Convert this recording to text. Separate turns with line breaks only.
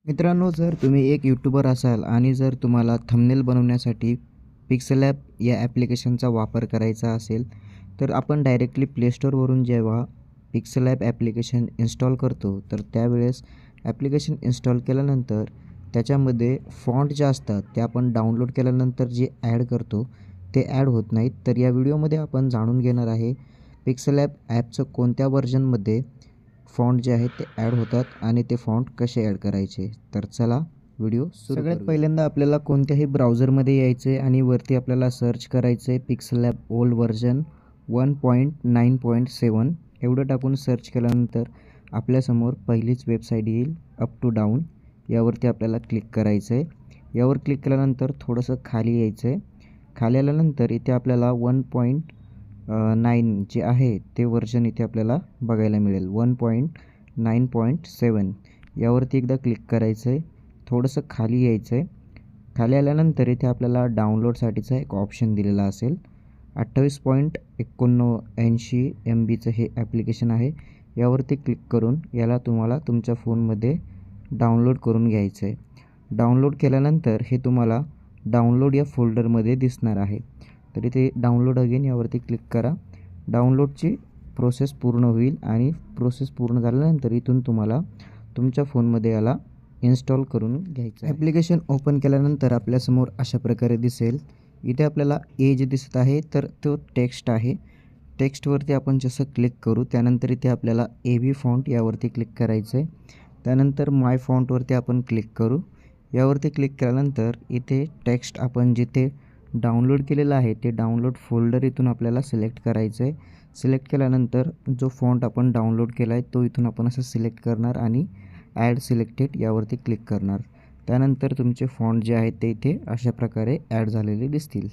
मित्रांनो, जर तुम्ही एक यूट्यूबर असाल आणि जर तुम्हाला थंबनेल बनवण्यासाठी पिक्सेलॅब या ॲप्लिकेशनचा वापर करायचा असेल, तर आपण डायरेक्टली प्ले स्टोअरवरून जेव्हा पिक्सेलॅब ॲप्लिकेशन इन्स्टॉल करतो, तर त्यावेळेस ॲप्लिकेशन इन्स्टॉल केल्यानंतर त्याच्यामध्ये फॉन्ट जे असतात ते आपण डाउनलोड केल्यानंतर जे ॲड करतो ते ॲड होत नाहीत. तर या व्हिडिओमध्ये आपण जाणून घेणार आहे पिक्सेलॅब ॲपचं कोणत्या व्हर्जनमध्ये फॉन्ट जे आहेत ते ॲड होतात आणि ते फॉन्ट कसे ॲड करायचे. तर चला व्हिडिओ सगळ्यात पहिल्यांदा आपल्याला कोणत्याही ब्राउझरमध्ये यायचं आहे आणि वरती आपल्याला सर्च करायचं आहे पिक्सेलॅब ओल्ड व्हर्जन 1.9.7 एवढं टाकून सर्च केल्यानंतर आपल्यासमोर पहिलीच वेबसाईट येईल अप टू डाऊन. यावरती आपल्याला क्लिक करायचं आहे. यावर क्लिक केल्यानंतर थोडंसं खाली यायचं आहे. खाली आल्यानंतर इथे आपल्याला 1.9 जे आहे ते व्हर्जन इथे आपल्याला बघायला मिळेल 1.9.7 यावरती एकदा क्लिक करायचं आहे. थोडंसं खाली यायचं आहे. खाली आल्यानंतर इथे आपल्याला डाउनलोडसाठीचा एक ऑप्शन दिलेला असेल. 28.79 MBचं हे ॲप्लिकेशन आहे. यावरती क्लिक करून याला तुम्हाला तुमच्या फोनमध्ये डाउनलोड करून घ्यायचं आहे. डाउनलोड केल्यानंतर हे तुम्हाला डाउनलोड या फोल्डरमध्ये दिसणार आहे. तर इथे डाउनलोड अगेन यावरती क्लिक करा. डाउनलोडची प्रोसेस पूर्ण होईल आणि प्रोसेस पूर्ण झाल्यानंतर इथून तुम्हाला तुमच्या फोनमध्ये याला इन्स्टॉल करून घ्यायचं आहे. ॲप्लिकेशन ओपन केल्यानंतर आपल्यासमोर अशा प्रकारे दिसेल. इथे आपल्याला एज दिसत आहे, तर तो टेक्स्ट आहे. टेक्स्टवरती आपण जसं क्लिक करू त्यानंतर इथे आपल्याला AB फॉन्ट यावरती क्लिक करायचं आहे. त्यानंतर माय फॉन्टवरती आपण क्लिक करू. यावरती क्लिक केल्यानंतर इथे टेक्स्ट आपण जिथे डाउनलोड केलेलं आहे ते डाउनलोड फोल्डर इथून आपल्याला सिलेक्ट करायचं आहे. सिलेक्ट केल्यानंतर जो फॉन्ट आपण डाउनलोड केला आहे तो इथून आपण असं सिलेक्ट करणार आणि ॲड सिलेक्टेड यावरती क्लिक करणार. त्यानंतर तुमचे फॉन्ट जे आहेत ते इथे अशा प्रकारे ॲड झालेले दिसतील.